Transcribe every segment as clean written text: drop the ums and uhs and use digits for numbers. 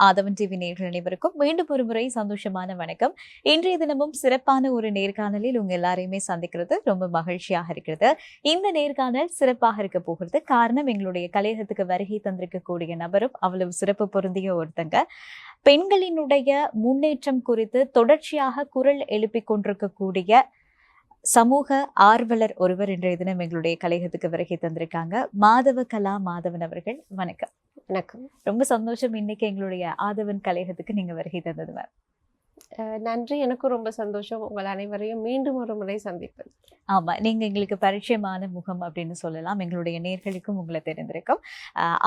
ஆதவன் TV நேயர்கள் அனைவருக்கும் மீண்டும் ஒரு முறை சந்தோஷமான வணக்கம். இன்றைய தினமும் சிறப்பான ஒரு நேர்காணலில் உங்க எல்லாரையுமே சந்திக்கிறது ரொம்ப மகிழ்ச்சியாக இருக்கிறது. இந்த நேர்காணல் சிறப்பாக இருக்க போகிறது. காரணம், எங்களுடைய கலையகத்துக்கு வருகை தந்திருக்கக்கூடிய நபரும் அவ்வளவு சிறப்பு பொருந்திய ஒருத்தங்க. பெண்களினுடைய முன்னேற்றம் குறித்து தொடர்ச்சியாக குரல் எழுப்பிக் கொண்டிருக்கக்கூடிய சமூக ஆர்வலர் ஒருவர் இன்றைய தினம் எங்களுடைய கலையகத்துக்கு வருகை தந்திருக்காங்க. மாதவ கலா மாதவன் அவர்கள், வணக்கம். வணக்கம். ரொம்ப சந்தோஷம் இன்னைக்கு எங்களுடைய ஆதவன் கலையகத்துக்கு நீங்க வருகை தந்தது மேம். நன்றி. எனக்கும் ரொம்ப சந்தோஷம் உங்கள் அனைவரையும் மீண்டும் ஒரு முறை சந்திப்பது. ஆமா, நீங்க எங்களுக்கு பரிச்சயமான முகம் அப்படின்னு சொல்லலாம். எங்களுடைய நேர்களுக்கும் உங்களை தெரிந்திருக்கும்.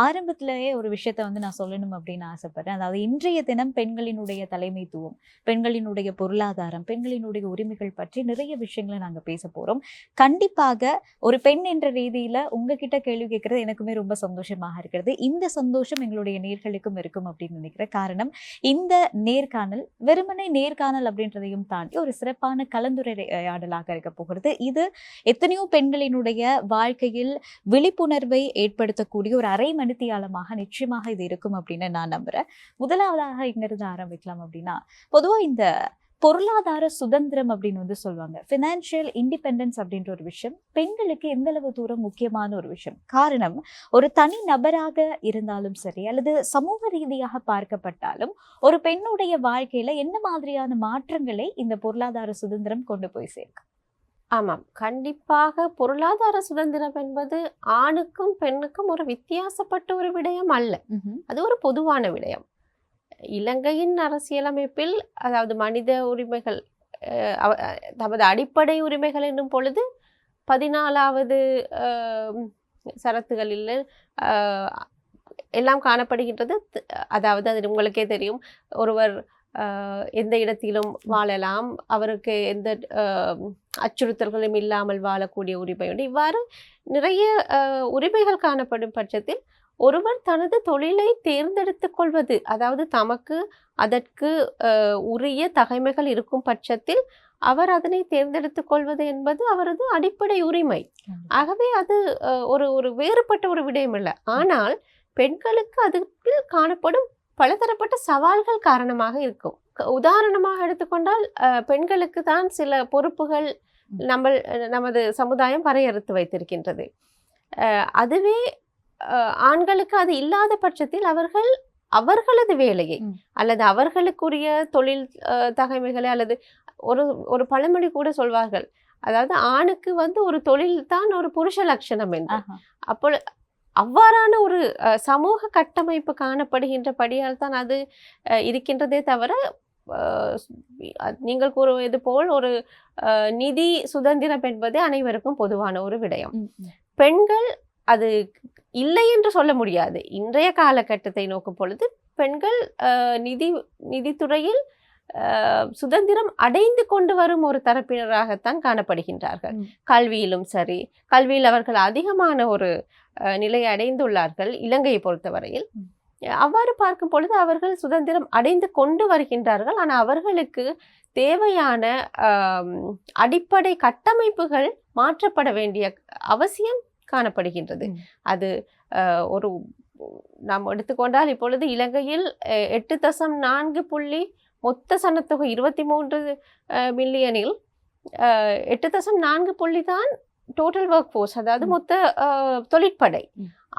ஆரம்பத்திலேயே ஒரு விஷயத்த நான் சொல்லணும் அப்படின்னு ஆசைப்படுறேன். அதாவது இன்றைய தினம் பெண்களினுடைய தலைமைத்துவம், பெண்களினுடைய பொருளாதாரம், பெண்களினுடைய உரிமைகள் பற்றி நிறைய விஷயங்களை நாங்க பேச போறோம். கண்டிப்பாக ஒரு பெண் என்ற ரீதியில உங்ககிட்ட கேள்வி கேட்கறது எனக்குமே ரொம்ப சந்தோஷமாக இருக்கிறது. இந்த சந்தோஷம் எங்களுடைய நேர்களுக்கும் இருக்கும் அப்படின்னு நினைக்கிறேன். காரணம், இந்த நேர்காணல் வெறுமனே நேர்காணல் அப்படின்றதையும் தாண்டி ஒரு சிறப்பான கலந்துரையாடலாக இருக்க போகிறது. இது எத்தனையோ பெண்களினுடைய வாழ்க்கையில் விழிப்புணர்வை ஏற்படுத்தக்கூடிய ஒரு அரை மணித்தியாலமாக நிச்சயமாக இது இருக்கும் அப்படின்னு நான் நம்புறேன். முதலாவதாக இங்கிருந்து ஆரம்பிக்கலாம். அப்படின்னா, பொதுவா இந்த பொருளாதார சுதந்திரம் அப்படின்னு சொல்லுவாங்க, ஃபினான்ஷியல் இண்டிபெண்டன்ஸ் அப்படின்ற ஒரு விஷயம் பெண்களுக்கு எந்த அளவு தூரம் முக்கியமான ஒரு விஷயம். காரணம், ஒரு தனி நபராக இருந்தாலும் சரி அல்லது சமூக ரீதியாக பார்க்கப்பட்டாலும் ஒரு பெண்ணுடைய வாழ்க்கையில என்ன மாதிரியான மாற்றங்களை இந்த பொருளாதார சுதந்திரம் கொண்டு போய் சேர்க்கும்? ஆமாம், கண்டிப்பாக பொருளாதார சுதந்திரம் என்பது ஆணுக்கும் பெண்ணுக்கும் ஒரு வித்தியாசப்பட்ட ஒரு விடயம் அல்ல. அது ஒரு பொதுவான விடயம். இலங்கையின் அரசியலமைப்பில், அதாவது மனித உரிமைகள், தமது அடிப்படை உரிமைகள் என்னும் பொழுது 14வது சரத்துகளில் எல்லாம் காணப்படுகின்றது. அதாவது அது உங்களுக்கே தெரியும், ஒருவர் எந்த இடத்திலும் வாழலாம், அவருக்கு எந்த அச்சுறுத்தல்களும் இல்லாமல் வாழக்கூடிய உரிமை உண்டு. இவ்வாறு நிறைய உரிமைகள் காணப்படும் பட்சத்தில் ஒருவர் தனது தொழிலை தேர்ந்தெடுத்து கொள்வது, அதாவது தமக்கு அதற்கு உரிய தகைமைகள் இருக்கும் பட்சத்தில் அவர் அதனை தேர்ந்தெடுத்து கொள்வது என்பது அவரது அடிப்படை உரிமை. ஆகவே அது ஒரு வேறுபட்ட ஒரு விடயம் இல்லை. ஆனால் பெண்களுக்கு அதற்கு காணப்படும் பலதரப்பட்ட சவால்கள் காரணமாக இருக்கும். உதாரணமாக எடுத்துக்கொண்டால், பெண்களுக்கு தான் சில பொறுப்புகள் நமது சமுதாயம் வரையறுத்து வைத்திருக்கின்றது. அதுவே ஆண்களுக்கு அது இல்லாத பட்சத்தில் அவர்களது வேலையை அல்லது அவர்களுக்குரிய தொழில் தகைமைகளை, அல்லது ஒரு பழமொழி கூட சொல்வார்கள், அதாவது ஆணுக்கு ஒரு தொழில் தான் ஒரு புருஷ லட்சணம் என்று. அப்போ அவ்வாறான ஒரு சமூக கட்டமைப்பு காணப்படுகின்றபடியால் தான் அது இருக்கின்றதே தவிர, நீங்கள் கூறுவது போல் ஒரு நிதி சுதந்திரம் என்பதே அனைவருக்கும் பொதுவான ஒரு விடயம். பெண்கள் அது இல்லை என்று சொல்ல முடியாது. இன்றைய காலகட்டத்தை நோக்கும் பொழுது பெண்கள் நிதித்துறையில் சுதந்திரம் அடைந்து கொண்டு வரும் ஒரு தரப்பினராகத்தான் காணப்படுகின்றார்கள். கல்வியிலும் சரி, கல்வியில் அவர்கள் அதிகமான ஒரு நிலையை அடைந்துள்ளார்கள் இலங்கையை பொறுத்தவரையில். அவ்வாறு பார்க்கும் பொழுது அவர்கள் சுதந்திரம் அடைந்து கொண்டு வருகின்றார்கள். ஆனால் அவர்களுக்கு தேவையான அடிப்படை கட்டமைப்புகள் மாற்றப்பட வேண்டிய அவசியம் காணப்படுகின்றது. அது நாம் எடுத்துக்கொண்டால், இப்பொழுது இலங்கையில் 8.4 மொத்த சனத்தொகை 23 மில்லியனில் 8.4 தான் டோட்டல் ஒர்க் ஃபோர்ஸ், அதாவது மொத்த தொழிற்படை.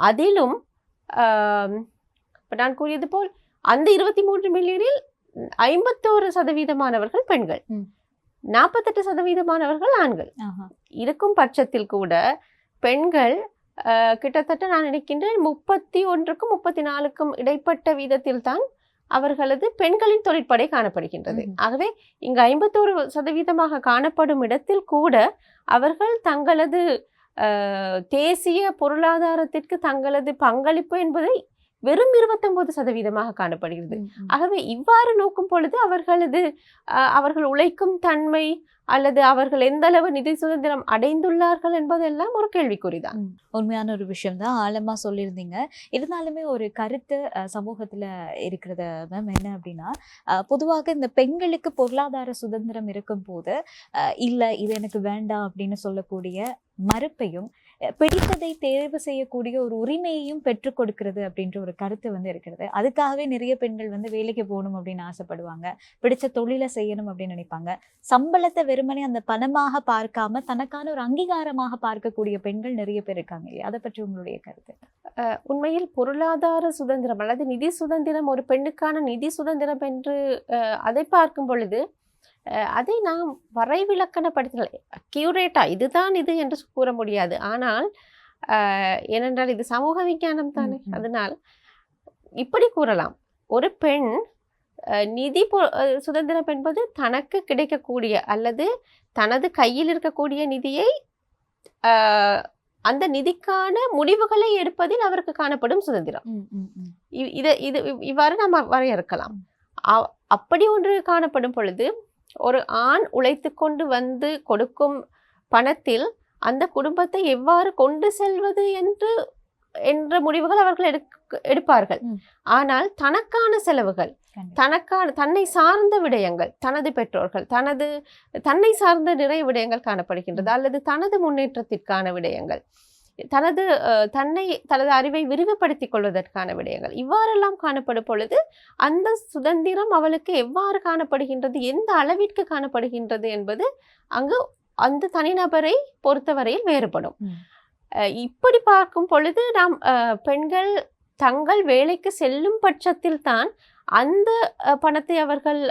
அதிலும் நான் கூறியது போல் அந்த 23 மில்லியனில் 51% பெண்கள், 48% ஆண்கள் இருக்கும் பட்சத்தில் கூட பெண்கள் கிட்டத்தட்ட நான் நினைக்கின்றேன் 31க்கும் 34க்கும் இடைப்பட்ட வீதத்தில் தான் அவர்களது பெண்களின் தொழிற்படை காணப்படுகின்றது. ஆகவே இங்கு 51% காணப்படும் இடத்தில் கூட அவர்கள் தங்களது தேசிய பொருளாதாரத்திற்கு தங்களது பங்களிப்பு என்பதை வெறும் 29% காணப்படுகிறது. ஆகவே இவ்வாறு நோக்கும் பொழுது அவர்கள் உழைக்கும் தன்மை அல்லது அவர்கள் எந்த அளவு நிதி சுதந்திரம் அடைந்துள்ளார்கள் என்பதெல்லாம் ஒரு கேள்விக்குறிதான். உண்மையான ஒரு விஷயம் தான், ஆழமா சொல்லியிருந்தீங்க. இருந்தாலுமே ஒரு கருத்து சமூகத்துல இருக்கிறத மேம் என்ன அப்படின்னா, பொதுவாக இந்த பெண்களுக்கு பொருளாதார சுதந்திரம் இருக்கும் போது இல்ல இது எனக்கு வேண்டாம் அப்படின்னு சொல்லக்கூடிய மறுப்பையும் பிடித்ததை தேர்வு செய்யக்கூடிய ஒரு உரிமையையும் பெற்றுக் கொடுக்கிறது அப்படின்ற ஒரு கருத்து வந்து இருக்கிறது. அதுக்காகவே நிறைய பெண்கள் வந்து வேலைக்கு போகணும் அப்படின்னு ஆசைப்படுவாங்க. பிடிச்ச தொழிலை செய்யணும் அப்படின்னு நினைப்பாங்க. சம்பளத்தை வெறுமனே அந்த பணமாக பார்க்காம தனக்கான ஒரு அங்கீகாரமாக பார்க்கக்கூடிய பெண்கள் நிறைய பேர் இருக்காங்க இல்லையா? அதை பற்றி உங்களுடைய கருத்து? உண்மையில் பொருளாதார சுதந்திரம் அல்லது நிதி சுதந்திரம், ஒரு பெண்ணுக்கான நிதி சுதந்திரம் என்று அதை பார்க்கும் பொழுது அதை நாம் வரைவிலக்கணப்படுத்தலை, அக்யூரேட்டா இதுதான் இது என்று கூற முடியாது. ஆனால் ஏனென்றால் இது சமூக விஞ்ஞானம் தானே. அதனால் இப்படி கூறலாம், ஒரு பெண் நிதி சுதந்திரம் என்பது தனக்கு கிடைக்கக்கூடிய அல்லது தனது கையில் இருக்கக்கூடிய நிதியை அந்த நிதிக்கான முடிவுகளை எடுப்பதில் அவருக்கு காணப்படும் சுதந்திரம். இது இவ்வாறு நம்ம வரையறுக்கலாம். அப்படி ஒன்று காணப்படும் பொழுது ஒரு ஆண் உழைத்து கொண்டு வந்து கொடுக்கும் பணத்தில் அந்த குடும்பத்தை எவ்வாறு கொண்டு செல்வது என்ற முடிவுகள் அவர்கள் எடுப்பார்கள். ஆனால் தனக்கான செலவுகள், தன்னை சார்ந்த விடயங்கள், தனது பெற்றோர்கள், தன்னை சார்ந்த நிறைய விடயங்கள் காணப்படுகின்றது. அல்லது தனது முன்னேற்றத்திற்கான விடயங்கள், தனது அறிவை விரிவுபடுத்திக் கொள்வதற்கான விடயங்கள், இவ்வாறெல்லாம் காணப்படும் பொழுது அந்த சுதந்திரம் அவளுக்கு எவ்வாறு காணப்படுகின்றது, எந்த அளவிற்கு காணப்படுகின்றது என்பது அங்கு அந்த தனிநபரை பொறுத்தவரையில் வேறுபடும். இப்படி பார்க்கும் பொழுது நாம் பெண்கள் தங்கள் வேலைக்கு செல்லும் பட்சத்தில் தான் அந்த பணத்தை அவர்கள்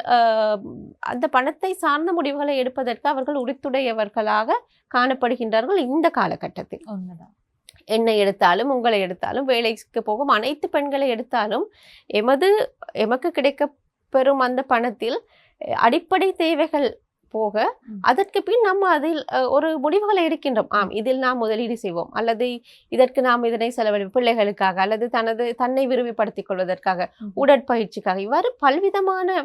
அந்த பணத்தை சார்ந்த முடிவுகளை எடுப்பதற்கு அவர்கள் உரித்துடையவர்களாக காணப்படுகின்றார்கள் இந்த காலகட்டத்தில். என்னை எடுத்தாலும் உங்களை எடுத்தாலும் வேலைக்கு போகும் அனைத்து பெண்களை எடுத்தாலும் எமக்கு கிடைக்க பெறும் அந்த பணத்தில் அடிப்படை தேவைகள் போக அதற்கு பின் நம்ம அதில் ஒரு முடிவுகளை எடுக்கின்றோம். இதில் நாம் முதலீடு செய்வோம், அல்லது இதற்கு நாம் இதனை செலவழிப்போம் பிள்ளைகளுக்காக, அல்லது தன்னை விரிவுபடுத்திக் கொள்வதற்காக, உடற்பயிற்சிக்காக, இவ்வாறு பல்விதமான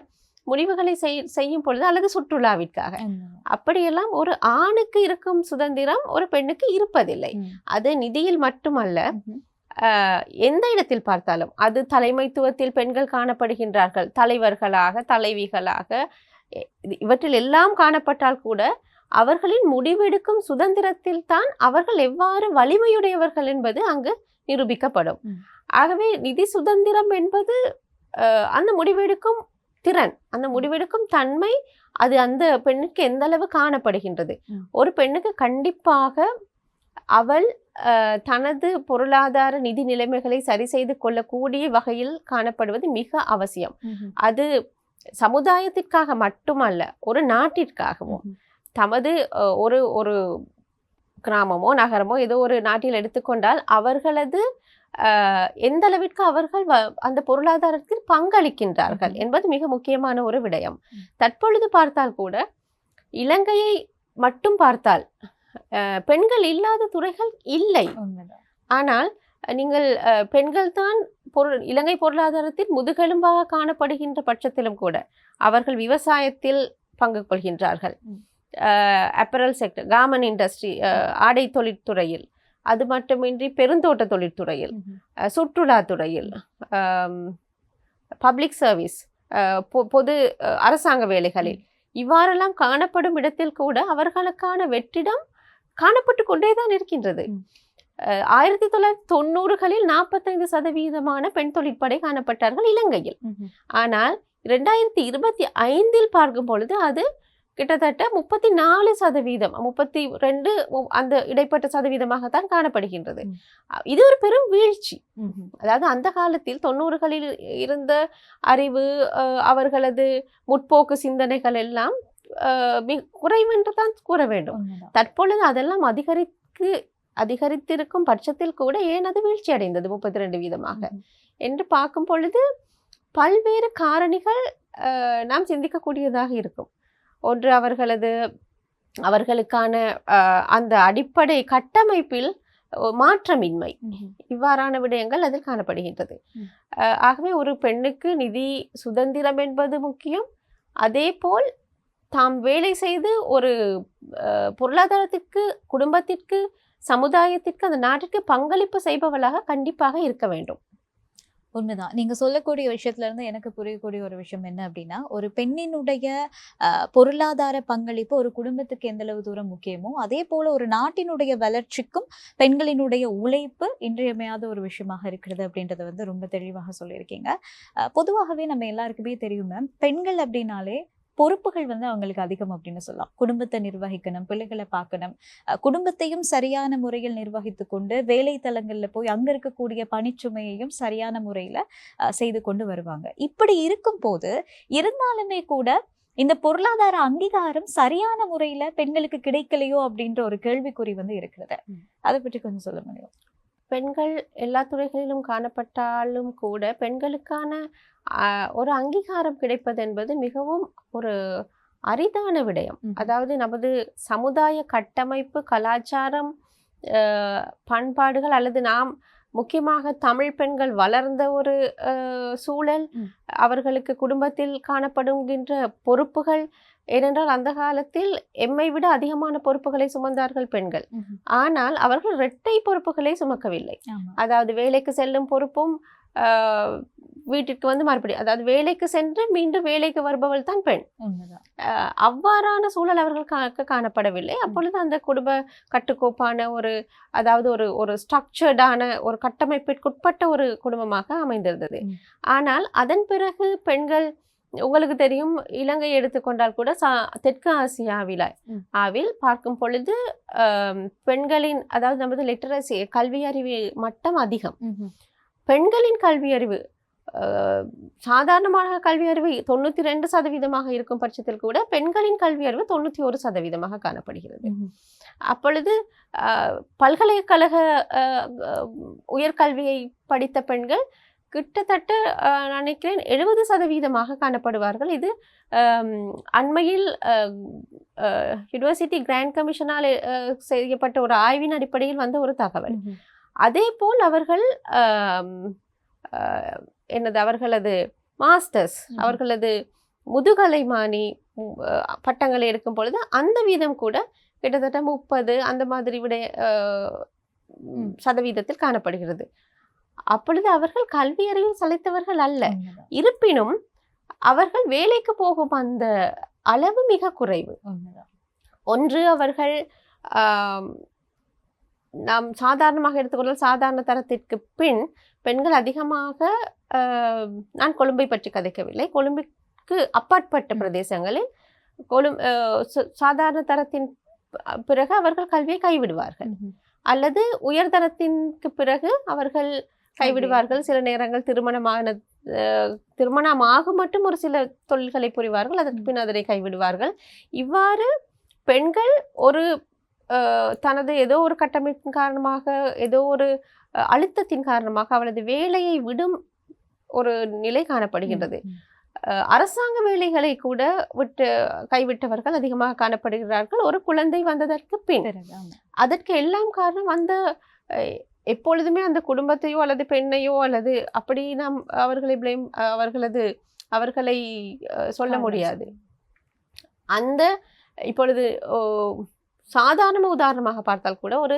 முடிவுகளை செய்யும் பொழுது, அல்லது சுற்றுலாவிற்காக, அப்படியெல்லாம் ஒரு ஆணுக்கு இருக்கும் சுதந்திரம் ஒரு பெண்ணுக்கு இருப்பதில்லை. அது நிதியில் மட்டுமல்ல, எந்த இடத்தில் பார்த்தாலும், அது தலைமைத்துவத்தில் பெண்கள் காணப்படுகின்றார்கள், தலைவர்களாக, தலைவிகளாக, இவற்றில் எல்லாம் காணப்பட்டால் கூட அவர்களின் முடிவெடுக்கும் சுதந்திரத்தில் தான் அவர்கள் எவ்வாறு வலிமையுடையவர்கள் என்பது அங்கு நிரூபிக்கப்படும். ஆகவே நிதி சுதந்திரம் என்பது அந்த முடிவெடுக்கும் திறன், அந்த முடிவெடுக்கும் தன்மை, அது அந்த பெண்ணுக்கு எந்த அளவு காணப்படுகின்றது. ஒரு பெண்ணுக்கு கண்டிப்பாக அவள் தனது பொருளாதார நிதி நிலைமைகளை சரி செய்து கொள்ளக்கூடிய வகையில் காணப்படுவது மிக அவசியம். அது சமுதாயத்திற்காக மட்டுமல்ல, ஒரு நாட்டிற்காகவும். தமது ஒரு கிராமமோ நகரமோ ஏதோ ஒரு நாட்டில் எடுத்துக்கொண்டால் அவர்களது எந்த அளவிற்கு அவர்கள் அந்த பொருளாதாரத்தில் பங்களிக்கின்றார்கள் என்பது மிக முக்கியமான ஒரு விடயம். தற்பொழுது பார்த்தால் கூட இலங்கையை மட்டும் பார்த்தால் பெண்கள் இல்லாத துறைகள் இல்லை. ஆனால் நீங்கள் பெண்கள் தான் இலங்கை பொருளாதாரத்தில் முதுகெலும்பாக காணப்படுகின்ற பட்சத்திலும் கூட அவர்கள் விவசாயத்தில் பங்கு கொள்கின்றார்கள். அப்பரல் செக்டர், கார்மெண்ட் இண்டஸ்ட்ரி, ஆடை தொழிற்துறையில், அது மட்டுமின்றி பெருந்தோட்ட தொழிற்துறையில், சுற்றுலாத்துறையில், பப்ளிக் சர்வீஸ், பொது அரசாங்க வேலைகளில், இவ்வாறெல்லாம் காணப்படும் இடத்தில் கூட அவர்களுக்கான வெற்றிடம் காணப்பட்டு கொண்டேதான் இருக்கின்றது. 1990களில் 45% பெண் தொழிற்படை காணப்பட்டார்கள் இலங்கையில். ஆனால் 2025 பார்க்கும் பொழுது அது கிட்டத்தட்ட 34%, 32 அந்த இடைப்பட்ட சதவீதமாகத்தான் காணப்படுகின்றது. இது ஒரு பெரும் வீழ்ச்சி. அதாவது அந்த காலத்தில் 90களில் இருந்த அறிவு, அவர்களது முற்போக்கு சிந்தனைகள் எல்லாம் குறைவென்று தான் கூற வேண்டும். தற்பொழுது அதெல்லாம் அதிகரித்திருக்கும் பட்சத்தில் கூட ஏன் அது வீழ்ச்சி அடைந்தது 32% என்று பார்க்கும் பொழுது பல்வேறு காரணிகள் நாம் சிந்திக்கக்கூடியதாக இருக்கும். ஒன்று, அவர்களுக்கான அந்த அடிப்படை கட்டமைப்பில் மாற்றமின்மை, இவ்வாறான விடயங்கள் அதில் காணப்படுகின்றது. ஆகவே ஒரு பெண்ணுக்கு நிதி சுதந்திரம் என்பது முக்கியம். அதே போல் தாம் வேலை செய்து ஒரு பொருளாதாரத்திற்கு, குடும்பத்திற்கு, சமுதாயத்திற்கு, அந்த நாட்டிற்கு பங்களிப்பு செய்பவளாக கண்டிப்பாக இருக்க வேண்டும். உண்மைதான். நீங்க சொல்லக்கூடிய விஷயத்துல இருந்து எனக்கு புரியக்கூடிய ஒரு விஷயம் என்ன அப்படின்னா, ஒரு பெண்ணினுடைய பொருளாதார பங்களிப்பு ஒரு குடும்பத்துக்கு எந்த அளவு தூரம் முக்கியமோ, அதே போல ஒரு நாட்டினுடைய வளர்ச்சிக்கும் பெண்களினுடைய உழைப்பு இன்றியமையாத ஒரு விஷயமாக இருக்கிறது அப்படின்றத வந்து ரொம்ப தெளிவாக சொல்லியிருக்கீங்க. பொதுவாகவே நம்ம எல்லாருக்குமே தெரியும் மேம், பெண்கள் அப்படின்னாலே பொறுப்புகள் வந்து அவங்களுக்கு அதிகம் அப்படின்னு சொல்லலாம். குடும்பத்தை நிர்வகிக்கணும், பிள்ளைகளை பார்க்கணும், குடும்பத்தையும் சரியான முறையில் நிர்வகித்து கொண்டு வேலை தலங்கள்ல போய் அங்க இருக்கக்கூடிய பணிச்சுமையையும் சரியான முறையில செய்து கொண்டு வருவாங்க. இப்படி இருக்கும் போது இருந்தாலுமே கூட இந்த பொருளாதார அங்கீகாரம் சரியான முறையில பெண்களுக்கு கிடைக்கலையோ அப்படின்ற ஒரு கேள்விக்குறி வந்து இருக்கிறது. அதை பற்றி கொஞ்சம் சொல்ல முடியும்? பெண்கள் எல்லா துறைகளிலும் காணப்பட்டாலும் கூட பெண்களுக்கான ஒரு அங்கீகாரம் கிடைப்பது என்பது மிகவும் ஒரு அரிதான விடயம். அதாவது நமது சமுதாய கட்டமைப்பு, கலாச்சாரம், பண்பாடுகள் அல்லது நாம் முக்கியமாக தமிழ் பெண்கள் வளர்ந்த ஒரு சூழல், அவர்களுக்கு குடும்பத்தில் காணப்படுகின்ற பொறுப்புகள். ஏனென்றால் அந்த காலத்தில் எம்மை விட அதிகமான பொறுப்புகளை சுமந்தார்கள் பெண்கள். ஆனால் அவர்கள் இரட்டை பொறுப்புகளை சுமக்கவில்லை. அதாவது வேலைக்கு செல்லும் பொறுப்பும் வீட்டிற்கு வந்து மறுபடியும், அதாவது வேலைக்கு சென்று மீண்டும் வேலைக்கு வருபவள் தான் பெண். அவ்வாறான சூழல் அவர்கள் காணப்படவில்லை. அப்பொழுது அந்த குடும்ப கட்டுக்கோப்பான ஒரு, அதாவது ஒரு ஸ்ட்ரக்சர்டான ஒரு கட்டமைப்பிற்குட்பட்ட ஒரு குடும்பமாக அமைந்திருந்தது. ஆனால் அதன் பிறகு பெண்கள், உங்களுக்கு தெரியும், இலங்கை எடுத்துக்கொண்டால் கூட தெற்கு ஆசியாவில் பார்க்கும் பொழுது பெண்களின், அதாவது நமது லிட்டரசி கல்வியறிவு மட்டம் அதிகம். பெண்களின் கல்வியறிவு, சாதாரணமாக கல்வியறிவு 92% இருக்கும் பட்சத்தில் கூட பெண்களின் கல்வியறிவு 91% காணப்படுகிறது. அப்பொழுது பல்கலைக்கழக உயர்கல்வியை படித்த பெண்கள் கிட்டத்தட்ட நினைக்கிறேன் 70% காணப்படுவார்கள். இது அண்மையில் யூனிவர்சிட்டி கிராண்ட் கமிஷனால் செய்யப்பட்ட ஒரு ஆய்வின் அடிப்படையில் வந்த ஒரு தகவல். அதே போல் அவர்கள் அவர்களது மாஸ்டர்ஸ், அவர்களது முதுகலை மாணி பட்டங்களை எடுக்கும் பொழுது அந்த வீதம் கூட கிட்டத்தட்ட 30 அந்த மாதிரி சதவீதத்தில் காணப்படுகிறது. அப்பொழுது அவர்கள் கல்வியறிவில் சளைத்தவர்கள் அல்ல. இருப்பினும் அவர்கள் வேலைக்கு போகும் அந்த அளவு மிக குறைவு. ஒன்று, அவர்கள் நாம் சாதாரணமாக எடுத்துக்கொண்டால் சாதாரண தரத்திற்கு பின் பெண்கள் அதிகமாக, நான் கொழும்பை பற்றி கதைக்கவில்லை, கொழும்புக்கு அப்பாற்பட்ட பிரதேசங்களில் சாதாரண தரத்தின் பிறகு அவர்கள் கல்வியை கைவிடுவார்கள், அல்லது உயர்தரத்திற்கு பிறகு அவர்கள் கைவிடுவார்கள். சில நேரங்கள் திருமணமாக மட்டும் ஒரு சில தொழில்களை புரிவார்கள், அதற்கு பின் அதனை கைவிடுவார்கள். இவ்வாறு பெண்கள் ஒரு தனது ஏதோ ஒரு கட்டமைப்பின் காரணமாக, ஏதோ ஒரு அழுத்தத்தின் காரணமாக அவளது வேலையை விடும் ஒரு நிலை காணப்படுகின்றது. அரசாங்க வேலைகளை கூட கைவிட்டவர்கள் அதிகமாக காணப்படுகிறார்கள் ஒரு குழந்தை வந்ததற்கு பின். அதற்கு எல்லாம் காரணம் அந்த எப்பொழுதுமே அந்த குடும்பத்தையோ அல்லது பெண்ணையோ அல்லது அப்படி நாம் அவர்களை சொல்ல முடியாது. அந்த இப்பொழுது சாதாரண உதாரணமாக பார்த்தால் கூட ஒரு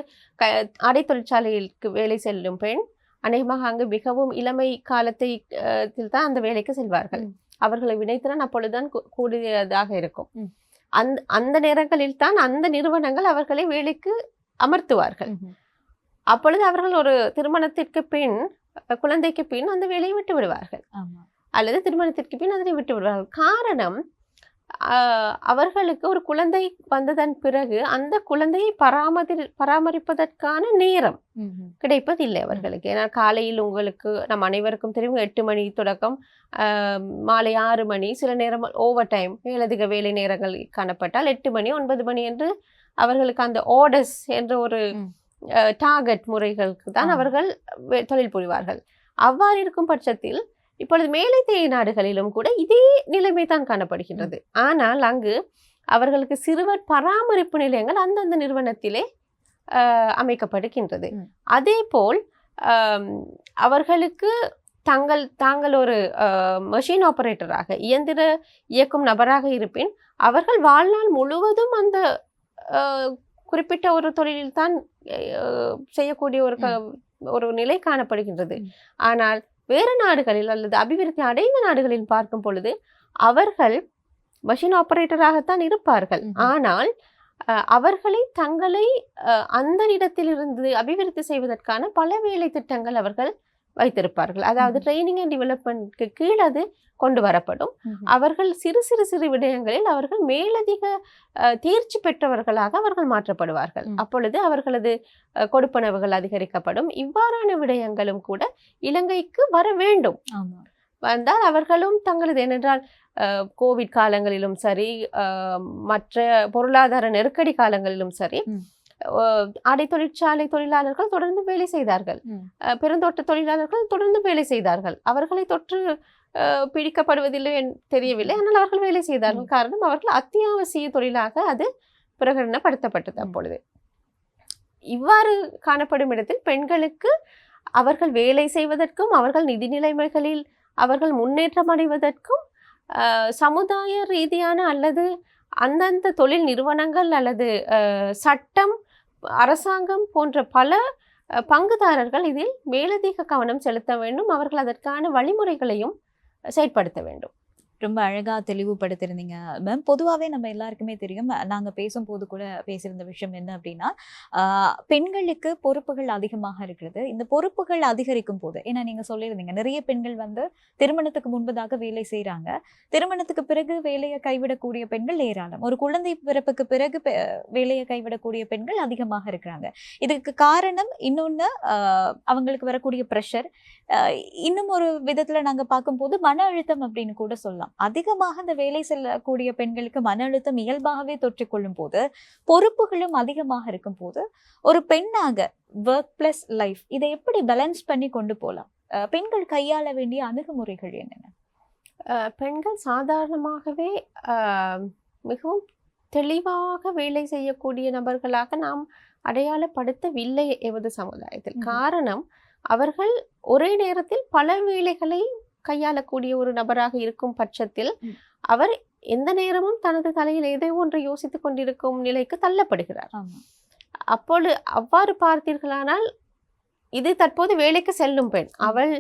ஆடை தொழிற்சாலைக்கு வேலை செல்லும் பெண் அநேகமாக அங்கு மிகவும் இளமை காலத்தில் தான் அந்த வேலைக்கு செல்வார்கள். அவர்களை வினைத்திறன் அப்பொழுதுதான் கூடியதாக இருக்கும். அந்த நேரங்களில் தான் அந்த நிறுவனங்கள் அவர்களை வேலைக்கு அமர்த்துவார்கள். அப்பொழுது அவர்கள் ஒரு திருமணத்திற்கு பின், குழந்தைக்கு பின் அந்த வேலையை விட்டு விடுவார்கள், அல்லது திருமணத்திற்கு பின் அதனை விட்டு விடுவார்கள். காரணம், அவர்களுக்கு ஒரு குழந்தை வந்ததன் பிறகு அந்த குழந்தையை பராமரிப்பதற்கான நேரம் கிடைப்பதில்லை அவர்களுக்கு. ஏன்னா காலையில் உங்களுக்கு நம் அனைவருக்கும் தெரியும் 8 மணி தொடக்கம் மாலை 6 மணி, சில நேரம் ஓவர் டைம் மேலதிக வேலை நேரங்கள் காணப்பட்டால் 8 மணி 9 மணி என்று அவர்களுக்கு அந்த ஆர்டர்ஸ் என்ற ஒரு டார்கெட் முறைகளுக்கு தான் அவர்கள் தொழில் புரிவார்கள். அவ்வாறு இருக்கும் பட்சத்தில் இப்பொழுது மேலைத்தேய நாடுகளிலும் கூட இதே நிலைமை தான் காணப்படுகின்றது. ஆனால் அங்கு அவர்களுக்கு சிறுவர் பராமரிப்பு நிலையங்கள் அந்தந்த நிறுவனத்திலே அமைக்கப்படுகின்றது. அதே போல் அவர்களுக்கு தாங்கள் ஒரு மெஷின் ஆபரேட்டராக, இயந்திர இயக்கும் நபராக இருப்பின் அவர்கள் வாழ்நாள் முழுவதும் அந்த குறிப்பிட்ட ஒரு தொழிலில் தான் செய்யக்கூடிய ஒரு நிலை காணப்படுகின்றது. ஆனால் வேறு நாடுகளில் அல்லது அபிவிருத்தி அடைந்த நாடுகளில் பார்க்கும் பொழுது அவர்கள் மெஷின் ஆபரேட்டராகத்தான் இருப்பார்கள். ஆனால் அவர்களை தங்களை அந்த இடத்திலிருந்து அபிவிருத்தி செய்வதற்கான பல வேலை திட்டங்கள் அவர்கள் வைத்திருப்பார்கள். அதாவது ட்ரைனிங் அண்ட் டெவலப்மெண்ட்க்கு கீழ் அது கொண்டு வரப்படும். அவர்கள் சிறு சிறு சிறு விடயங்களில் அவர்கள் மேலதிக தேர்ச்சி பெற்றவர்களாக அவர்கள் மாற்றப்படுவார்கள். அப்பொழுது அவர்களது கொடுப்பனவுகள் அதிகரிக்கப்படும். இவ்வாறான விடயங்களும் கூட இலங்கைக்கு வர வேண்டும். வந்தால் அவர்களும் தங்களது, ஏனென்றால் கோவிட் காலங்களிலும் சரி, மற்ற பொருளாதார நெருக்கடி காலங்களிலும் சரி, ஆடை தொழிற்சாலை தொழிலாளர்கள் தொடர்ந்து வேலை செய்தார்கள். பெருந்தோட்ட தொழிலாளர்கள் தொடர்ந்து வேலை செய்தார்கள். அவர்களை தொற்று பிடிக்கப்படுவதில்லை தெரியவில்லை, ஆனால் அவர்கள் வேலை செய்தார்கள். காரணம், அவர்கள் அத்தியாவசிய தொழிலாக அது பிரகடனப்படுத்தப்பட்டது. அப்பொழுது இவ்வாறு காணப்படும் இடத்தில் பெண்களுக்கு அவர்கள் வேலை செய்வதற்கும் அவர்கள் நிதி நிலைமைகளில் அவர்கள் முன்னேற்றம் அடைவதற்கும் சமுதாய ரீதியான அல்லது அந்தந்த தொழில் நிறுவனங்கள் அல்லது சட்டம், அரசாங்கம் போன்ற பல பங்குதாரர்கள் இதில் மேலதிக கவனம் செலுத்த வேண்டும். அவர்கள் அதற்கான வழிமுறைகளையும் செயற்படுத்த வேண்டும். ரொம்ப அழகா தெளிவுபடுத்திருந்தீங்க மேம். பொதுவாகவே நம்ம எல்லாருக்குமே தெரியும், நாங்க பேசும்போது கூட பேசியிருந்த விஷயம் என்ன அப்படின்னா, பெண்களுக்கு பொறுப்புகள் அதிகமாக இருக்கிறது. இந்த பொறுப்புகள் அதிகரிக்கும் போது, ஏன்னா நீங்க சொல்லியிருந்தீங்க நிறைய பெண்கள் வந்து திருமணத்துக்கு முன்பதாக வேலை செய்யறாங்க, திருமணத்துக்கு பிறகு வேலையை கைவிடக்கூடிய பெண்கள் ஏராளம், ஒரு குழந்தை பிறப்புக்கு பிறகு வேலையை கைவிடக்கூடிய பெண்கள் அதிகமாக இருக்கிறாங்க. இதுக்கு காரணம் இன்னொன்னு, அவங்களுக்கு வரக்கூடிய ப்ரெஷர். இன்னும் ஒரு விதத்துல நாங்க பார்க்கும்போது மன அழுத்தம் அப்படின்னு கூட சொல்லலாம். அதிகமாக இந்த வேலை செல்லக்கூடிய பெண்களுக்கு மன அழுத்தம் இயல்பாகவே தொற்றிக்கொள்ளும் போது, பொறுப்புகளும் அதிகமாக இருக்கும் போது, ஒரு பெண்ணாக ஒர்க் பிளஸ் லைஃப் இதை எப்படி பேலன்ஸ் பண்ணி கொண்டு போகலாம்? பெண்கள் கையாள வேண்டிய அணுகுமுறைகள் என்னென்ன? பெண்கள் சாதாரணமாகவே மிகவும் தெளிவாக வேலை செய்யக்கூடிய நபர்களாக நாம் அடையாளப்படுத்தவில்லை எமது சமுதாயத்தில். காரணம், அவர்கள் ஒரே நேரத்தில் பல வேலைகளை கையாளக்கூடிய ஒரு நபராக இருக்கும் பட்சத்தில் அவர் எந்த நேரமும் தனது தலையில் ஏதோ ஒன்றை யோசித்துக் கொண்டிருக்கும் நிலைக்கு தள்ளப்படுகிறார். அப்பொழுது அவ்வாறு பார்த்தீர்களானால், இது தற்போது வேலைக்கு செல்லும் பெண், அவள்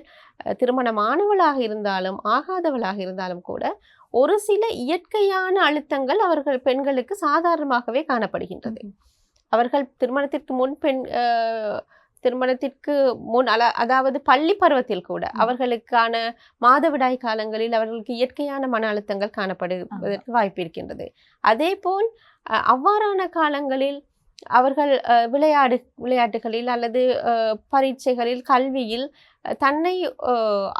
திருமணமானவளாக இருந்தாலும் ஆகாதவளாக இருந்தாலும் கூட ஒரு சில இயற்கையான அழுத்தங்கள் அவர்கள் பெண்களுக்கு சாதாரணமாகவே காணப்படுகின்றது. அவர்கள் திருமணத்திற்கு முன் அதாவது பள்ளி பருவத்தில் கூட அவர்களுக்கான மாதவிடாய் காலங்களில் அவர்களுக்கு இயற்கையான மன அழுத்தங்கள் காணப்படுவதற்கு வாய்ப்பு இருக்கின்றது. அதே போல் அவ்வாறான காலங்களில் அவர்கள் விளையாட்டுகளில் அல்லது பரீட்சைகளில், கல்வியில் தன்னை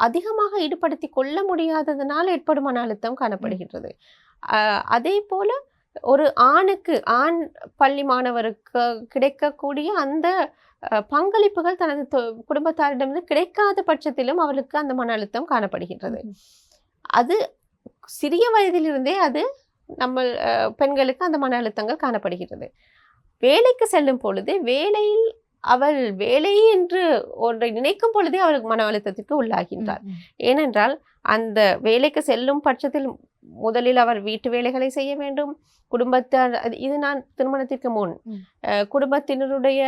அதிகமாக ஈடுபடுத்தி கொள்ள முடியாததனால் ஏற்படும் மன அழுத்தம் காணப்படுகின்றது. அதே போல ஒரு ஆண் பள்ளி மாணவருக்கு கிடைக்கக்கூடிய அந்த பங்களிப்புகள் தனது குடும்பத்தாரிடமிருந்து கிடைக்காத பட்சத்திலும் அவளுக்கு அந்த மன அழுத்தம் காணப்படுகின்றது. அது சிறிய வயதிலிருந்தே அது நம்ம பெண்களுக்கு அந்த மன அழுத்தங்கள் காணப்படுகிறது. வேலைக்கு செல்லும் பொழுது வேலையில் அவள் வேலை என்று ஒன்றை நினைக்கும் பொழுதே அவளுக்கு மன அழுத்தத்திற்கு உள்ளாகின்றாள். ஏனென்றால் அந்த வேலைக்கு செல்லும் பட்சத்தில் முதலில் அவர் வீட்டு வேலைகளை செய்ய வேண்டும். குடும்பத்தார், இது நான் திருமணத்திற்கு முன் குடும்பத்தினருடைய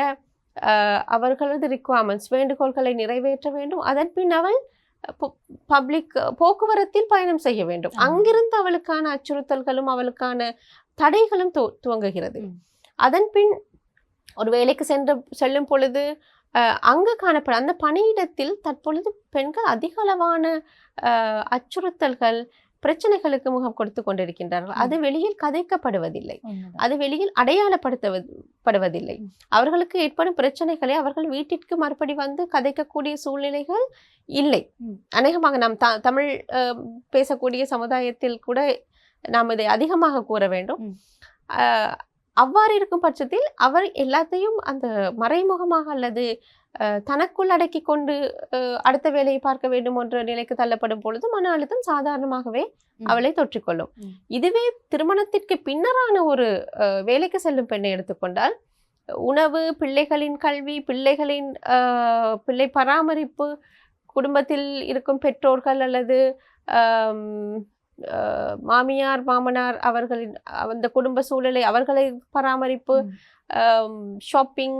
அவர்களது ரிக்வயர்மெண்ட்ஸ், வேண்டுகோள்களை நிறைவேற்ற வேண்டும். அதன் பின் அவள் பப்ளிக் போக்குவரத்தில் பயணம் செய்ய வேண்டும். அங்கிருந்து அவளுக்கான அச்சுறுத்தல்களும் அவளுக்கான தடைகளும் துவங்குகிறது. அதன் பின் ஒரு வேலைக்கு செல்லும் பொழுது அங்கு காணப்படும் அந்த பணியிடத்தில் தற்பொழுது பெண்கள் அதிக அளவான அச்சுறுத்தல்கள், பிரச்சனைகளுக்கு முகம் கொடுத்து கொண்டிருக்கின்றார்கள். அது வெளியில் கதைக்கப்படுவதில்லை, அது வெளியில் அடையாளப்படுத்தப்படுவதில்லை. அவர்களுக்கு ஏற்படும் பிரச்சனைகளை அவர்கள் வீட்டிற்கு மறுபடி வந்து கதைக்கக்கூடிய சூழ்நிலைகள் இல்லை. அநேகமாக நாம் தமிழ் பேசக்கூடிய சமுதாயத்தில் கூட நாம் இதை அதிகமாக கூற வேண்டும். அவ்வாறு இருக்கும் பட்சத்தில் அவர் எல்லாத்தையும் அந்த மறைமுகமாக அல்லது தனக்குள் அடக்கி கொண்டு அடுத்த வேலையை பார்க்க வேண்டும் என்ற நிலைக்கு தள்ளப்படும் பொழுது மன அழுத்தம் சாதாரணமாகவே அவளை தொற்றிக்கொள்ளும். இதுவே திருமணத்திற்கு பின்னரான ஒரு வேலைக்கு செல்லும் பெண்ணை எடுத்துக்கொண்டால், உணவு, பிள்ளைகளின் கல்வி, பிள்ளைகளின் பிள்ளை பராமரிப்பு, குடும்பத்தில் இருக்கும் பெற்றோர்கள் அல்லது மாமியார் மாமனார் அவர்களின் அந்த குடும்ப சூழலை, அவர்களை பராமரிப்பு, ஷாப்பிங்,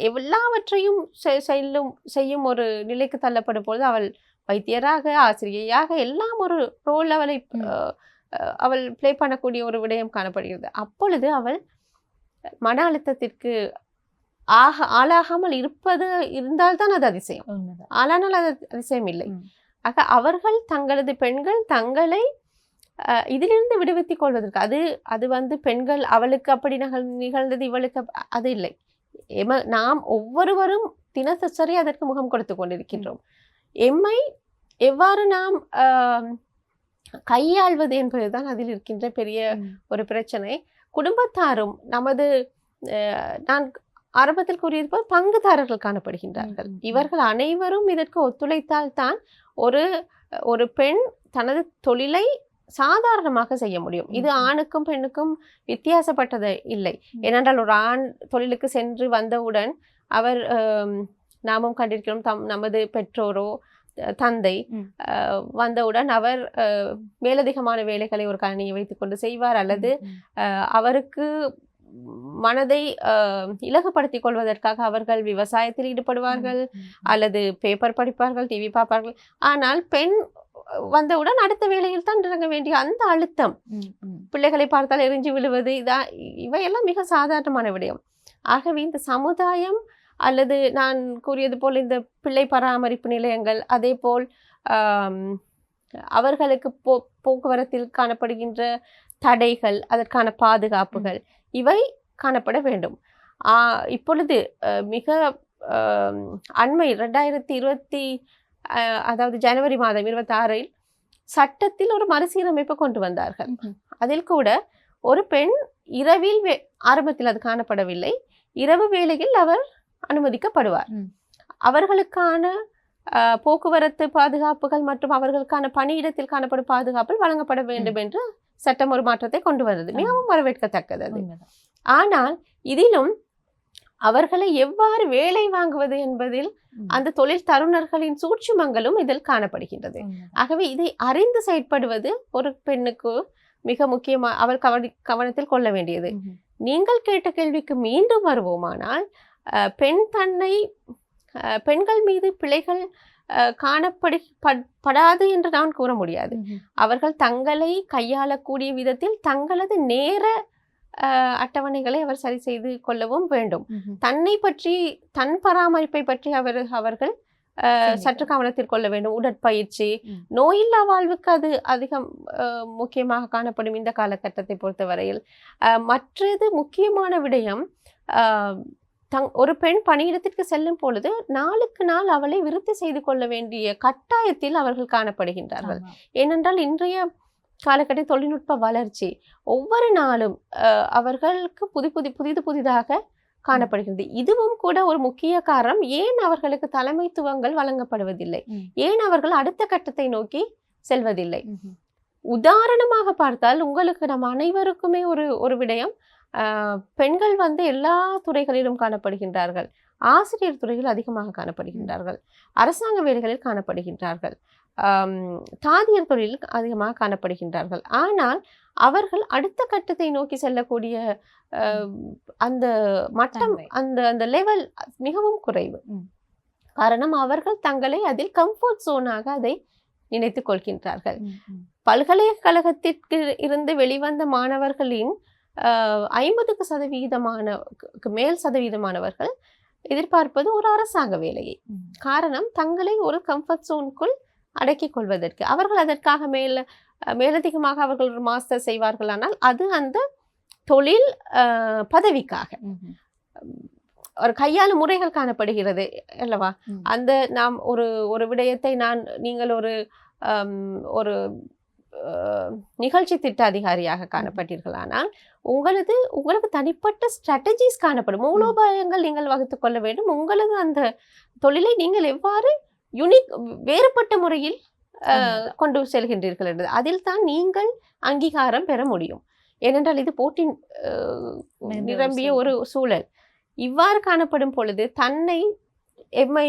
எல்லாவற்றையும் செய்யும் ஒரு நிலைக்கு தள்ளப்படும் பொழுது அவள் வைத்தியராக, ஆசிரியையாக எல்லாம் ஒரு ரோல் அவள் ப்ளே பண்ணக்கூடிய ஒரு விடயம் காணப்படுகிறது. அப்பொழுது அவள் மன அழுத்தத்திற்கு ஆளாகாமல் இருந்தால்தான் அது அதிசயம். ஆளானால் அது அதிசயம் இல்லை. ஆக அவர்கள் பெண்கள் தங்களை இதிலிருந்து விடுவித்துக் கொள்வதற்கு அது பெண்கள் அவளுக்கு அப்படி நிகழ்ந்தது இவளுக்கு அது இல்லை. நாம் ஒவ்வொருவரும் தினசரி அதற்கு முகம் கொடுத்து கொண்டிருக்கின்றோம். எம்மை எவ்வாறு நாம் கையாள்வது என்பதுதான் அதில் இருக்கின்ற பெரிய ஒரு பிரச்சனை. குடும்பத்தாரும் நமது நான் ஆரம்பத்தில் கூறியது போல் பங்குதாரர்கள் காணப்படுகின்றார்கள். இவர்கள் அனைவரும் இதற்கு ஒத்துழைத்தால் தான் ஒரு பெண் தனது தொழிலை சாதாரணமாக செய்ய முடியும். இது ஆணுக்கும் பெண்ணுக்கும் வித்தியாசப்பட்டது இல்லை. ஏனென்றால் ஒரு ஆண் தொழிலுக்கு சென்று வந்தவுடன் அவர் நாமும் கண்டிருக்கிறோம், நமது பெற்றோரோ தந்தை வந்தவுடன் அவர் மேலதிகமான வேலைகளை ஒரு கணினியை வைத்துக்கொண்டு செய்வார், அல்லது அவருக்கு மனதை இலகுப்படுத்திக் கொள்வதற்காக அவர்கள் விவசாயத்தில் ஈடுபடுவார்கள், அல்லது பேப்பர் படிப்பார்கள், டிவி பார்ப்பார்கள். ஆனால் பெண் வந்தவுடன் அடுத்த வேளையில் தான் இறங்க வேண்டிய அந்த அழுத்தம், பிள்ளைகளை பார்த்தால் எரிஞ்சு விழுவது, இவையெல்லாம் மிக சாதாரணமான விடயம். ஆகவே இந்த சமுதாயம் அல்லது நான் கூறியது போல் இந்த பிள்ளை பராமரிப்பு நிலையங்கள், அதே போல் அவர்களுக்கு போக்குவரத்தில் காணப்படுகின்ற தடைகள், அதற்கான பாதுகாப்புகள் இவை காணப்பட வேண்டும். இப்பொழுது மிக அண்மை 2020 அதாவது ஜனவரி மாதம் 26 சட்டத்தில் ஒரு மறுசீரமைப்பு கொண்டு வந்தார்கள். அதில் கூட ஒரு பெண் இரவில் ஆரம்பத்தில் அது காணப்படவில்லை, இரவு வேளையில் அவர் அனுமதிக்கப்படுவார். அவர்களுக்கான போக்குவரத்து பாதுகாப்புகள் மற்றும் அவர்களுக்கான பணியிடத்தில் காணப்படும் பாதுகாப்புகள் வழங்கப்பட வேண்டும் என்று சட்டம் ஒரு மாற்றத்தை கொண்டு வந்தது. மிகவும் வரவேற்கத்தக்கது. ஆனால் இதிலும் அவர்களை எவ்வாறு வேலை வாங்குவது என்பதில் அந்த தொழில் தருணர்களின் சூட்சுமங்களும் இதில் காணப்படுகின்றது. ஆகவே இதை அறிந்து செயற்படுவது ஒரு பெண்ணுக்கு மிக முக்கியமாக அவர் கவனத்தில் கொள்ள வேண்டியது. நீங்கள் கேட்ட கேள்விக்கு மீண்டும் வருவோமானால், பெண்கள் மீது பிழைகள் காணப்படாது என்று நான் கூற முடியாது. அவர்கள் தங்களை கையாளக்கூடிய விதத்தில் தங்களது நேர அட்டவணைகளை அவர் சரி செய்து கொள்ளவும் வேண்டும். தன்னை பற்றி, தன் பராமரிப்பை பற்றி அவர்கள் சற்று கவனத்தில் கொள்ள வேண்டும். உடற்பயிற்சி, நோயில்லா வாழ்வுக்கு அது அதிகம் முக்கியமாக காணப்படும் இந்த காலகட்டத்தை பொறுத்தவரையில். மற்றது முக்கியமான விடயம், ஒரு பெண் பணியிடத்திற்கு செல்லும் பொழுது நாளுக்கு நாள் அவளை விருத்தி செய்து கொள்ள வேண்டிய கட்டாயத்தில் அவர்கள் காணப்படுகின்றார்கள். ஏனென்றால் இன்றைய காலகட்ட தொழில்நுட்ப வளர்ச்சி ஒவ்வொரு நாளும் அவர்களுக்கு புதிதாக காணப்படுகிறது. இதுவும் கூட ஒரு முக்கிய காரணம், ஏன் அவர்களுக்கு தலைமைத்துவங்கள் வழங்கப்படுவதில்லை, ஏன் அவர்கள் அடுத்த கட்டத்தை நோக்கி செல்வதில்லை. உதாரணமாக பார்த்தால் உங்களுக்கு நம் அனைவருக்குமே ஒரு விடயம், பெண்கள் எல்லா துறைகளிலும் காணப்படுகின்றார்கள். ஆசிரியர் துறையில் அதிகமாக காணப்படுகின்றார்கள், அரசாங்க வேலைகளில் காணப்படுகின்றார்கள், தாதியர் தொழிலில் அதிகமாக காணப்படுகின்றார்கள். ஆனால் அவர்கள் அடுத்த கட்டத்தை நோக்கி செல்லக்கூடிய அந்த மட்டம், அந்த லெவல் மிகவும் குறைவு. காரணம், அவர்கள் தங்களை அதில் கம்ஃபர்ட் ஜோனாக அதை நினைத்துக் கொள்கின்றார்கள். பல்கலைக்கழகத்திற்கு இருந்து வெளிவந்த மாணவர்களின் 50% மேல் சதவீதமானவர்கள் எதிர்பார்ப்பது ஒரு அரசாங்க வேலையை. காரணம், தங்களை ஒரு கம்ஃபர்ட் ஜோனுக்குள் அடக்கிக் கொள்வதற்கு. அவர்கள் அதற்காக மேலதிகமாக அவர்கள் ஒரு மாஸ்டர் செய்வார்களானால் அது அந்த தொழில் பதவிக்காக. ஒரு கையாளும் முறைகள் காணப்படுகிறது அல்லவா? நாம் ஒரு விடயத்தை நீங்கள் ஒரு நிகழ்ச்சி திட்ட அதிகாரியாக காணப்பட்டீர்களானால் உங்களுக்கு தனிப்பட்ட ஸ்ட்ராட்டஜிஸ் காணப்படும், மூலோபாயங்கள் நீங்கள் வகுத்துக் கொள்ள வேண்டும். உங்களது அந்த தொழிலை நீங்கள் எவ்வாறு வேறுபட்ட முறையில் கொண்டு செல்கின்றீர்கள் என்றது, அதில் தான் நீங்கள் அங்கீகாரம் பெற முடியும். ஏனென்றால் இது போட்டி நிரம்பிய ஒரு சூழல். இவ்வாறு காணப்படும் பொழுது எம்மை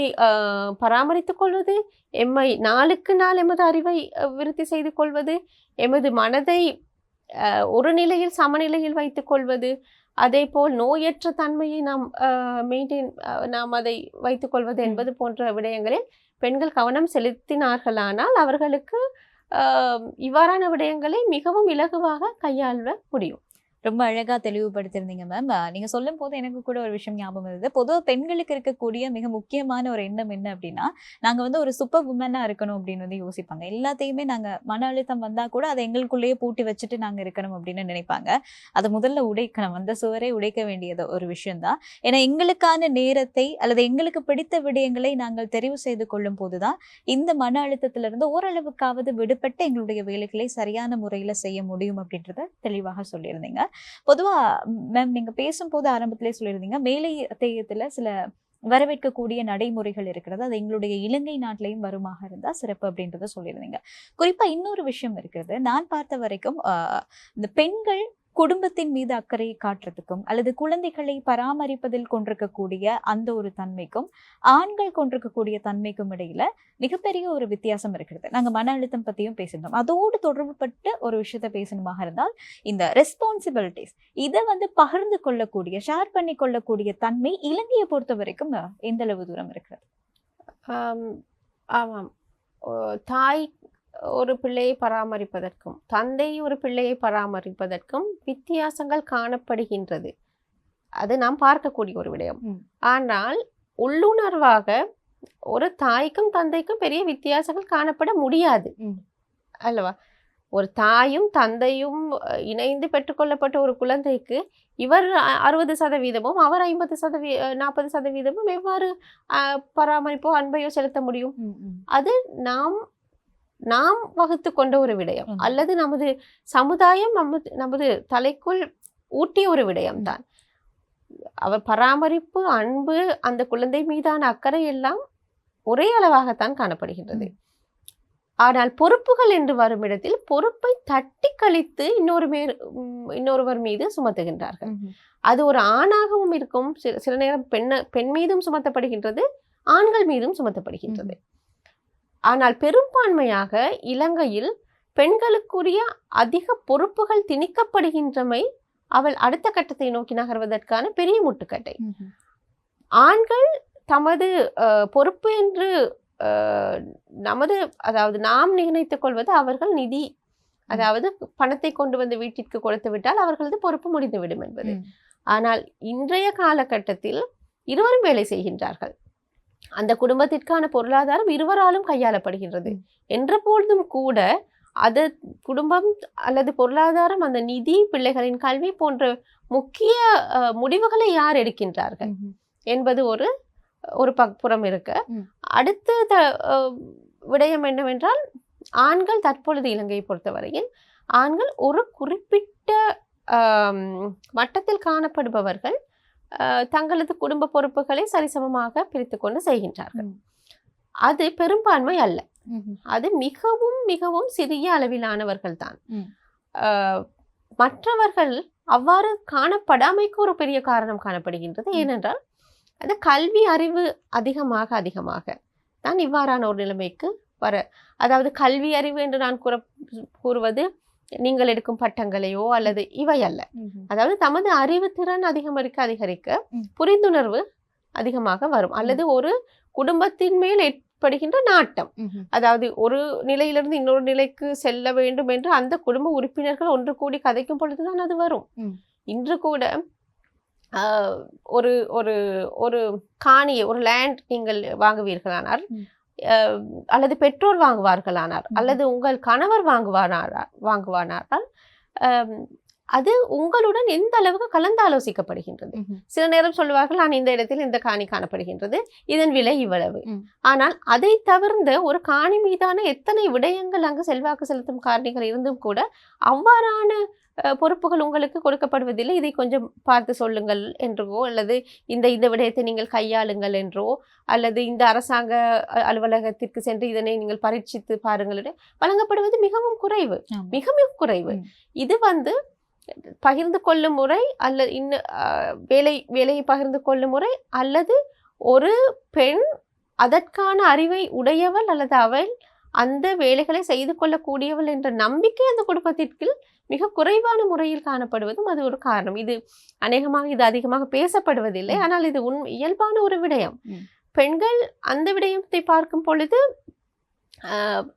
பராமரித்துக் கொள்வது, எம்மை நாளுக்கு நாள் எமது அறிவை விருத்தி செய்து கொள்வது, எமது மனதை ஒரு நிலையில் சமநிலையில் வைத்துக் கொள்வது, அதே போல் நோயற்ற தன்மையை நாம் அதை வைத்துக் கொள்வது என்பது போன்ற விடயங்களில் பெண்கள் கவனம் செலுத்தினார்களானால் அவர்களுக்கு இவ்வாறான விடயங்களை மிகவும் இலகுவாக கையாள முடியும். ரொம்ப அழகா தெளிவுபடுத்திருந்தீங்க மேம். நீங்க சொல்லும் போது எனக்கு கூட ஒரு விஷயம் ஞாபகம் வருது. பொதுவா பெண்களுக்கு இருக்கக்கூடிய மிக முக்கியமான ஒரு எண்ணம் என்ன அப்படின்னா, நாங்க வந்து ஒரு சூப்பர் வுமனா இருக்கணும் அப்படின்னு வந்து யோசிப்பாங்க. எல்லாத்தையுமே நாங்க மன அழுத்தம் வந்தா கூட அதை எங்களுக்குள்ளேயே பூட்டி வச்சுட்டு நாங்க இருக்கணும் அப்படின்னு நினைப்பாங்க. அதை முதல்ல உடைக்கணும். அந்த சுவரை உடைக்க வேண்டியது ஒரு விஷயம் தான். ஏன்னா எங்களுக்கான நேரத்தை அல்லது எங்களுக்கு பிடித்த விடயங்களை நாங்கள் தெரிவு செய்து கொள்ளும் போதுதான் இந்த மன அழுத்தத்திலிருந்து ஓரளவுக்காவது விடுபட்டு எங்களுடைய வேலைகளை சரியான முறையில செய்ய முடியும் அப்படின்றத தெளிவாக சொல்லியிருந்தீங்க. பொதுவா மேம் நீங்க பேசும்போது ஆரம்பத்திலே சொல்லியிருந்தீங்க மேலை தேயத்துல சில வரவேற்கக்கூடிய நடைமுறைகள் இருக்கிறது. அது எங்களுடைய இலங்கை நாட்டிலையும் வருமாக இருந்தா சிறப்பு அப்படின்றத சொல்லியிருந்தீங்க. குறிப்பா இன்னொரு விஷயம் இருக்கிறது. நான் பார்த்த வரைக்கும் இந்த பெண்கள் குடும்பத்தின் மீது அக்கறை காட்டுறதுக்கும் அல்லது குழந்தைகளை பராமரிப்பதில் கொண்டிருக்கக்கூடிய அந்த ஒரு தன்மைக்கும் ஆண்கள் கொண்டிருக்கக்கூடிய தன்மைக்கும் இடையில மிகப்பெரிய ஒரு வித்தியாசம் இருக்கிறது. நாங்க மன அழுத்தம் பத்தியும் பேசியிருந்தோம். அதோடு தொடர்புபட்டு ஒரு விஷயத்த பேசணுமாக இருந்தால் இந்த ரெஸ்பான்சிபிலிட்டிஸ் இதை வந்து பகிர்ந்து கொள்ளக்கூடிய ஷேர் பண்ணி கொள்ளக்கூடிய தன்மை இலங்கையை பொறுத்த வரைக்கும் எந்த அளவு தூரம் இருக்கிறது? ஆமாம். தாய் ஒரு பிள்ளையை பராமரிப்பதற்கும் தந்தை ஒரு பிள்ளையை பராமரிப்பதற்கும் வித்தியாசங்கள் காணப்படுகின்றது. அது நாம் பார்க்கக்கூடிய ஒரு விடயம். ஆனால் உள்ளுணர்வாக ஒரு தாய்க்கும் தந்தைக்கும் பெரிய வித்தியாசங்கள் காணப்பட முடியாது அல்லவா? ஒரு தாயும் தந்தையும் இணைந்து பெற்றுக்கொள்ளப்பட்ட ஒரு குழந்தைக்கு இவர் 60% அவர் 40% எவ்வாறு பராமரிப்போ அன்பையோ செலுத்த முடியும்? அது நாம் வகுத்து கொண்ட ஒரு விடயம் அல்லது நமது சமுதாயம் நமது தலைக்குள் ஊட்டிய ஒரு விடயம்தான். அவர் பராமரிப்பு, அன்பு, அந்த குழந்தை மீதான அக்கறை எல்லாம் ஒரே அளவாகத்தான் காணப்படுகின்றது. ஆனால் பொறுப்புகள் என்று வரும் இடத்தில் பொறுப்பை தட்டி கழித்து இன்னொருவர் மீது சுமத்துகின்றார்கள். அது ஒரு ஆணாகவும் இருக்கும், சில நேரம் பெண் மீதும் சுமத்தப்படுகின்றது, ஆண்கள் மீதும் சுமத்தப்படுகின்றது. ஆனால் பெரும்பான்மையாக இலங்கையில் பெண்களுக்குரிய அதிக பொறுப்புகள் திணிக்கப்படுகின்றமை அவள் அடுத்த கட்டத்தை நோக்கி நகர்வதற்கான பெரிய முட்டுக்கட்டை. ஆண்கள் தமது பொறுப்பு என்று அதாவது நாம் நிர்ணயித்துக் கொள்வது அவர்கள் நிதி, அதாவது பணத்தை கொண்டு வந்து வீட்டிற்கு கொடுத்து விட்டால் அவர்களது பொறுப்பு முடிந்துவிடும் என்பது. ஆனால் இன்றைய காலகட்டத்தில் இருவரும் வேலை செய்கின்றார்கள். அந்த குடும்பத்திற்கான பொருளாதாரம் இருவராலும் கையாளப்படுகின்றது என்ற பொழுதும் கூட அது குடும்பம் அல்லது பொருளாதாரம், அந்த நிதி, பிள்ளைகளின் கல்வி போன்ற முக்கிய முடிவுகளை யார் எடுக்கின்றார்கள் என்பது ஒரு புறம் இருக்க, அடுத்த விடயம் என்னவென்றால் ஆண்கள் தற்பொழுது இலங்கையை பொறுத்தவரையில் ஆண்கள் ஒரு குறிப்பிட்ட மட்டத்தில் காணப்படுபவர்கள் தங்களது குடும்ப பொறுப்புகளை சரிசமமாக பிரித்து கொண்டு செய்கின்றார்கள். அது பெரும்பான்மை அல்ல. அது மிகவும் மிகவும் சிறிய அளவிலானவர்கள் தான். மற்றவர்கள் அவ்வாறு காணப்படாமைக்கு ஒரு பெரிய காரணம் காணப்படுகின்றது. ஏனென்றால் அந்த கல்வி அறிவு அதிகமாக தான் இவ்வாறான ஒரு நிலைமைக்கு அதாவது கல்வி அறிவு என்று நான் கூறுவது நீங்கள் எடுக்கும் பட்டங்களையோ அல்லது இவை அல்ல. அதாவது தமது அறிவு திறன் அதிகரிக்க புரிந்துணர்வு அதிகமாக வரும், அல்லது ஒரு குடும்பத்தின் மேல் ஏற்படுகின்ற நாட்டம், அதாவது ஒரு நிலையிலிருந்து இன்னொரு நிலைக்கு செல்ல வேண்டும் என்று அந்த குடும்ப உறுப்பினர்கள் ஒன்று கூடி கதைக்கும் பொழுதுதான் அது வரும். இன்று கூட ஒரு ஒரு காணியை, ஒரு லேண்ட் நீங்கள் வாங்குவீர்களானால் அல்லது பெற்றோர் வாங்குவார்களானார் அல்லது உங்கள் கணவர் வாங்குவானால் அது உங்களுடன் எந்த அளவுக்கு கலந்து ஆலோசிக்கப்படுகின்றது. சில நேரம் சொல்லுவார்கள், நான் இந்த இடத்தில் இந்த காணி காணப்படுகின்றது, இதன் விலை இவ்வளவு. ஆனால் அதை தவிர்ந்த ஒரு காணி மீதான எத்தனை விடயங்கள் அங்கு செல்வாக்கு செலுத்தும் காரணிகள் இருந்தும் கூட அவ்வாறான பொறுப்புகள் உங்களுக்கு கொடுக்கப்படுவதில்லை. இதை கொஞ்சம் பார்த்து சொல்லுங்கள் என்றோ அல்லது இந்த விடயத்தை நீங்கள் கையாளுங்கள் என்றோ அல்லது இந்த அரசாங்க அலுவலகத்திற்கு சென்று இதனை நீங்கள் பரீட்சித்து பாருங்கள் என்று வழங்கப்படுவது மிகவும் குறைவு, மிக மிக குறைவு. இது பகிர்ந்து கொள்ளும் முறை அல்லது வேலையை பகிர்ந்து கொள்ளும் முறை அல்லது ஒரு பெண் அதற்கான அறிவை உடையவள் அல்லது அவள் அந்த வேலைகளை செய்து கொள்ளக்கூடியவள் என்ற நம்பிக்கை அந்த குடும்பத்திற்கு மிக குறைவான முறையில் காணப்படுவதும் அது ஒரு காரணம். இது அநேகமாக அதிகமாக பேசப்படுவதில்லை, ஆனால் இது இயல்பான ஒரு விடயம். பெண்கள் அந்த விடயத்தை பார்க்கும் பொழுது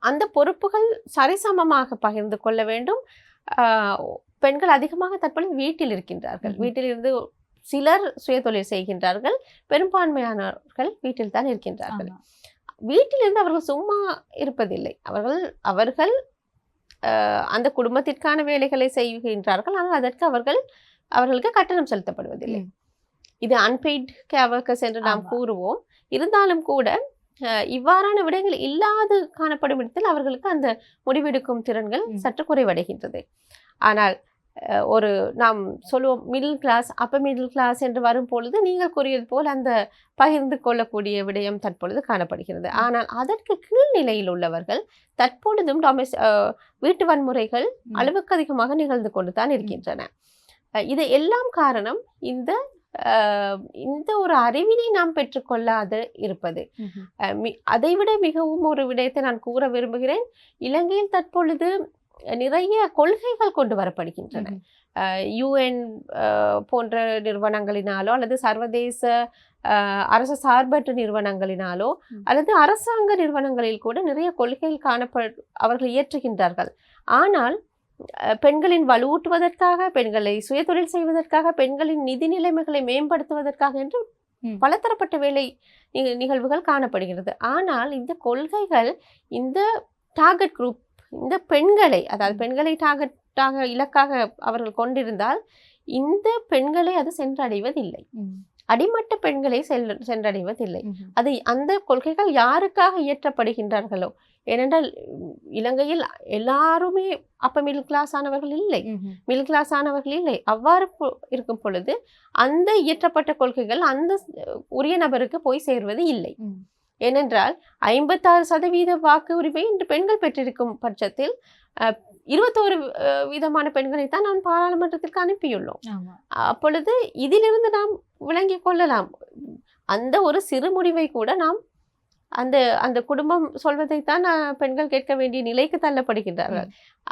அந்த பொறுப்புகள் சரிசமமாக பகிர்ந்து கொள்ள வேண்டும். பெண்கள் அதிகமாக தற்பொழுது வீட்டில் இருக்கின்றார்கள். வீட்டில் இருந்து சிலர் சுயதொழில் செய்கின்றார்கள். பெரும்பான்மையானவர்கள் வீட்டில் தான் இருக்கின்றார்கள். வீட்டிலிருந்து அவர்கள் சும்மா இருப்பதில்லை. அவர்கள் அந்த குடும்பத்திற்கான வேலைகளை செய்கின்றார்கள். ஆனால் அதற்கு அவர்களுக்கு கட்டணம் செலுத்தப்படுவதில்லை. இது அன்பெய்ட் கேர் ஒர்க்கர்ஸ் என்று நாம் கூறுவோம். இருந்தாலும் கூட இவ்வாறான விடயங்கள் இல்லாது காணப்படும் இடத்தில் அவர்களுக்கு அந்த முடிவெடுக்கும் திறன்கள் சற்று குறைவடைகின்றது. ஆனால் ஒரு நாம் சொல்லுவோம் middle class, upper middle class என்று வரும் பொழுது நீங்கள் கூறியது போல் அந்த பகிர்ந்து கொள்ளக்கூடிய விடயம் தற்பொழுது காணப்படுகிறது. ஆனால் அதற்கு கீழ் நிலையில் உள்ளவர்கள் தற்பொழுதும் வீட்டு வன்முறைகள் அளவுக்கு அதிகமாக நிகழ்ந்து கொண்டு தான் இருக்கின்றன. இது எல்லாம் காரணம் இந்த ஒரு அறிவினை நாம் பெற்றுக்கொள்ளாது இருப்பது. அதைவிட மிகவும் ஒரு விடயத்தை நான் கூற விரும்புகிறேன். இலங்கையில் தற்பொழுது நிறைய கொள்கைகள் கொண்டு வரப்படுகின்றன. UN போன்ற நிறுவனங்களினாலோ அல்லது சர்வதேச அரசு சார்பற்ற நிறுவனங்களினாலோ அல்லது அரசாங்க நிறுவனங்களில் கூட நிறைய கொள்கைகள் அவர்கள் இயற்றுகின்றார்கள். ஆனால் பெண்களின் வலுவூட்டுவதற்காக, பெண்களை சுயதொழில் செய்வதற்காக, பெண்களின் நிதி நிலைமைகளை மேம்படுத்துவதற்காக என்று பலதரப்பட்ட வேலை நிகழ்வுகள் காணப்படுகிறது. ஆனால் இந்த கொள்கைகள் இந்த டார்கெட் குரூப், இந்த பெண்களை, அதாவது பெண்களை டார்கெட்டாக இலக்காக அவர்கள் கொண்டிருந்தால் இந்த பெண்களை அது சென்றடைவதில்லை. அடிமட்ட பெண்களை சென்றடைவதில்லை. அது அந்த கொள்கைகள் யாருக்காக இயற்றப்படுகின்றார்களோ, ஏனென்றால் இலங்கையில் எல்லாருமே அப்ப மிடில் கிளாஸ் ஆனவர்கள் இல்லை, மிடில் கிளாஸ் ஆனவர்கள் இல்லை. அவ்வாறு இருக்கும் பொழுது அந்த இயற்றப்பட்ட கொள்கைகள் அந்த உரிய நபருக்கு போய் சேர்வது இல்லை. ஏனென்றால் 56% வாக்கு உரிமை இன்று பெண்கள் பெற்றிருக்கும் பட்சத்தில் 21% பெண்களைத்தான் நாம் பாராளுமன்றத்திற்கு அனுப்பியுள்ளோம். அப்பொழுது இதிலிருந்து நாம் விளங்கிக் கொள்ளலாம், அந்த ஒரு சிறு முடிவை கூட நாம் அந்த குடும்பம் சொல்வதைத்தான் பெண்கள் கேட்க வேண்டிய நிலைக்கு தள்ளப்படுகின்றார்கள்.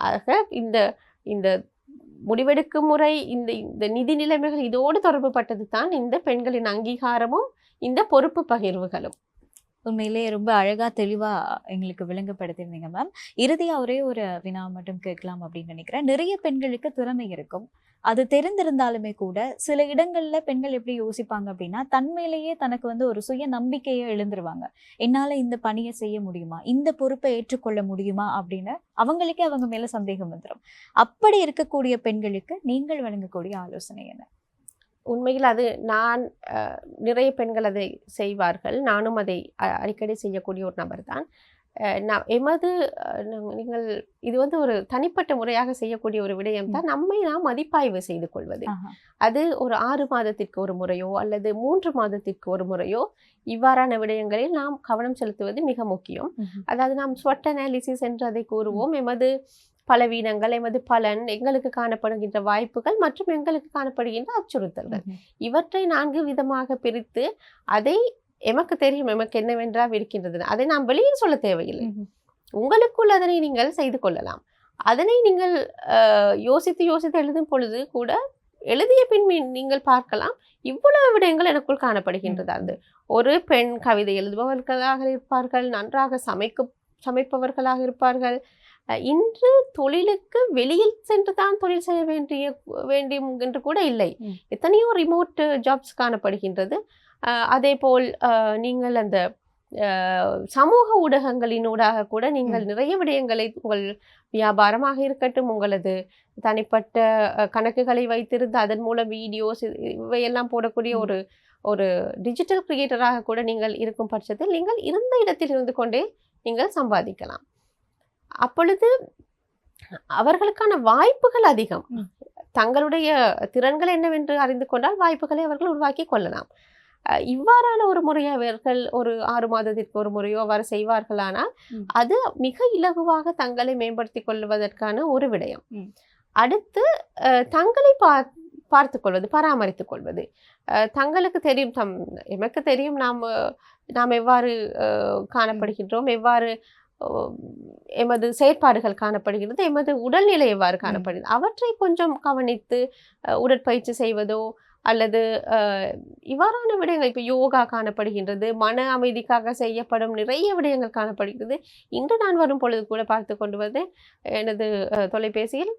ஆக இந்த முடிவெடுக்கும் முறை, இந்த நிதி நிலைமைகள் இதோடு தொடர்பு பட்டது தான் இந்த பெண்களின் அங்கீகாரமும் இந்த பொறுப்பு பகிர்வுகளும். உண்மையிலேயே ரொம்ப அழகா தெளிவா எங்களுக்கு விளங்கப்படுத்திருந்தீங்க மேம். இறுதியா ஒரே ஒரு வினா மட்டும் கேட்கலாம் அப்படின்னு நினைக்கிறேன். நிறைய பெண்களுக்கு திறமை இருக்கும், அது தெரிந்திருந்தாலுமே கூட சில இடங்கள்ல பெண்கள் எப்படி யோசிப்பாங்க அப்படின்னா, தன்மையிலேயே தனக்கு ஒரு சுய நம்பிக்கையை எழுந்துருவாங்க. என்னால இந்த பணியை செய்ய முடியுமா, இந்த பொறுப்பை ஏற்றுக்கொள்ள முடியுமா அப்படின்னு அவங்களுக்கே அவங்க மேல சந்தேகம் வந்துடும். அப்படி இருக்கக்கூடிய பெண்களுக்கு நீங்கள் வழங்கக்கூடிய ஆலோசனை என்ன? உண்மையில் அது நிறைய பெண்கள் அதை செய்வார்கள். நானும் அதை அடிக்கடி செய்யக்கூடிய ஒரு நபர் தான். நீங்கள் இது ஒரு தனிப்பட்ட முறையாக செய்யக்கூடிய ஒரு விடயம் தான். நாம் மதிப்பாய்வு செய்து கொள்வது. அது ஒரு 6 மாதத்திற்கு ஒரு முறையோ அல்லது 3 மாதத்திற்கு ஒரு முறையோ இவ்வாறான விடயங்களில் நாம் கவனம் செலுத்துவது மிக முக்கியம். அதாவது நாம் ஸ்வட் அனாலிசிஸ் என்று அதை கூறுவோம். எமது பலவீனங்கள், எமது பலன், எங்களுக்கு காணப்படுகின்ற வாய்ப்புகள் மற்றும் எங்களுக்கு காணப்படுகின்ற அச்சுறுத்தல்கள், இவற்றை 4 விதமாக பிரித்து அதை எமக்கு தெரியும், எமக்கு என்னவென்றால் இருக்கின்றது, அதை நாம் வெளியில் சொல்ல தேவையில்லை. உங்களுக்குள் அதனை நீங்கள் செய்து கொள்ளலாம். அதனை நீங்கள் யோசித்து எழுதும் பொழுது கூட எழுதிய பின் நீங்கள் பார்க்கலாம், இவ்வளவு விடயங்கள் எனக்குள் காணப்படுகின்றது. அது ஒரு பெண் கவிதை எழுதுபவர்களாக இருப்பார்கள், நன்றாக சமைப்பவர்களாக இருப்பார்கள். இன்று தொழிலுக்கு வெளியில் சென்று தான் தொழில் செய்ய வேண்டும் என்று கூட இல்லை. எத்தனையோ ரிமோட் ஜாப்ஸ் காணப்படுகின்றது. அதே போல் நீங்கள் அந்த சமூக ஊடகங்களினூடாக கூட நீங்கள் நிறைய விடயங்களை, உங்கள் வியாபாரமாக இருக்கட்டும், உங்களது தனிப்பட்ட கணக்குகளை வைத்திருந்து அதன் மூலம் வீடியோஸ் இவையெல்லாம் போடக்கூடிய ஒரு டிஜிட்டல் கிரியேட்டராக கூட நீங்கள் இருக்கும் பட்சத்தில் நீங்கள் இருந்த இடத்தில் இருந்து கொண்டே நீங்கள் சம்பாதிக்கலாம். அப்பொழுது அவர்களுக்கான வாய்ப்புகள் அதிகம். தங்களுடைய திறன்கள் என்னவென்று அறிந்து கொண்டால் வாய்ப்புகளை அவர்கள் உருவாக்கி கொள்ளலாம். இவ்வாறான ஒரு முறையை அவர்கள் ஒரு 6 மாதத்திற்கு ஒரு முறையோ அவ்வாறு செய்வார்களானால் அது மிக இலகுவாக தங்களை மேம்படுத்திக் கொள்வதற்கான ஒரு விடயம். அடுத்து தங்களை பார்த்து கொள்வது, பராமரித்துக் கொள்வது. தங்களுக்கு தெரியும், எமக்கு தெரியும் நாம் எவ்வாறு காணப்படுகின்றோம், எவ்வாறு எமது செயற்பாடுகள் காணப்படுகிறது, எமது உடல்நிலை எவ்வாறு காணப்படுகிறது, அவற்றை கொஞ்சம் கவனித்து உடற்பயிற்சி செய்வதோ அல்லது இவ்வாறான விடயங்கள் இப்போ யோகா காணப்படுகின்றது, மன அமைதிக்காக செய்யப்படும் நிறைய விடயங்கள் காணப்படுகிறது. இன்று நான் வரும் பொழுது கூட பார்த்து கொண்டு வந்து எனது தொலைபேசியில்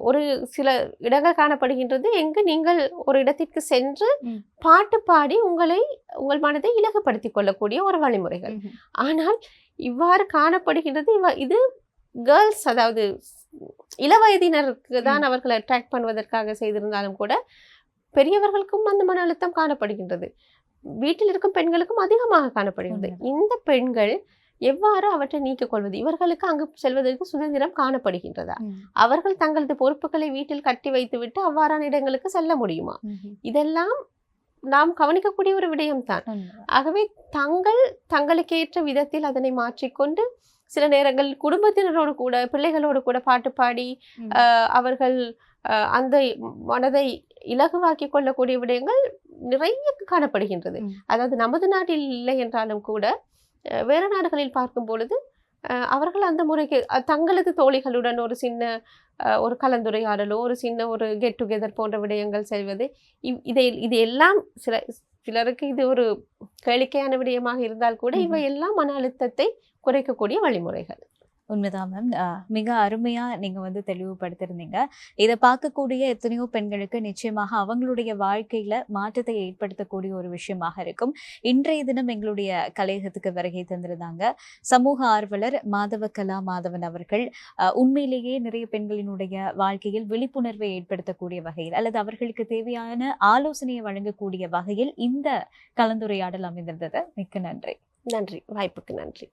ஒரு சில இடங்கள் காணப்படுகின்றது, எங்கு நீங்கள் ஒரு இடத்திற்கு சென்று பாட்டு பாடி உங்கள் மனதை இலகுப்படுத்திக் கொள்ளக்கூடிய ஒரு வழிமுறைகள். ஆனால் இவ்வாறு காணப்படுகின்றது. இது கேர்ள்ஸ், அதாவது இளவயதினருக்கு தான் அவர்களை அட்ராக்ட் பண்ணுவதற்காக செய்திருந்தாலும் கூட பெரியவர்களுக்கும் அந்த மன அழுத்தம் காணப்படுகின்றது. வீட்டில் இருக்கும் பெண்களுக்கும் அதிகமாக காணப்படுகிறது. இந்த பெண்கள் எவ்வாறு அவற்றை நீக்கிக் கொள்வது? இவர்களுக்கு அங்கு செல்வதற்கு சுதந்திரம் காணப்படுகின்றதா? அவர்கள் தங்களது பொறுப்புகளை வீட்டில் கட்டி வைத்துவிட்டு அவ்வாறான இடங்களுக்கு செல்ல முடியுமா? இதெல்லாம் நாம் கவனிக்கக்கூடிய ஒரு விடயம்தான். ஆகவே தங்களுக்கு ஏற்ற விதத்தில் அதனை மாற்றிக்கொண்டு சில நேரங்கள் குடும்பத்தினரோடு கூட, பிள்ளைகளோடு கூட பாட்டு பாடி அவர்கள் அந்த மனதை இலகுவாக்கி கொள்ளக்கூடிய விடயங்கள் நிறைய காணப்படுகின்றது. அதாவது நமது நாட்டில் இல்லை என்றாலும் கூட வேறு நாடுகளில் பார்க்கும் பொழுது அவர்கள் அந்த முறைக்கு தங்களது தோழிகளுடன் ஒரு சின்ன ஒரு கலந்துரையாடலோ, ஒரு சின்ன ஒரு கெட் டுகெதர் போன்ற விடயங்கள் செய்வது, இது எல்லாம் சிலருக்கு இது ஒரு கேளிக்கையான விடயமாக இருந்தால் கூட இவையெல்லாம் மன அழுத்தத்தை குறைக்கக்கூடிய வழிமுறைகள். உண்மைதான் மேம். மிக அருமையா நீங்க வந்து தெளிவுபடுத்திருந்தீங்க. இதை பார்க்கக்கூடிய எத்தனையோ பெண்களுக்கு நிச்சயமாக அவங்களுடைய வாழ்க்கையில மாற்றத்தை ஏற்படுத்தக்கூடிய ஒரு விஷயமாக இருக்கும். இன்றைய தினம் எங்களுடைய கலையகத்துக்கு வருகை தந்திருந்தாங்க சமூக ஆர்வலர் மாதவகலா மாதவன் அவர்கள். உண்மையிலேயே நிறைய பெண்களினுடைய வாழ்க்கையில் விழிப்புணர்வை ஏற்படுத்தக்கூடிய வகையில் அல்லது அவர்களுக்கு தேவையான ஆலோசனையை வழங்கக்கூடிய வகையில் இந்த கலந்துரையாடல் அமைந்திருந்தது. மிக்க நன்றி. நன்றி, வாய்ப்புக்கு நன்றி.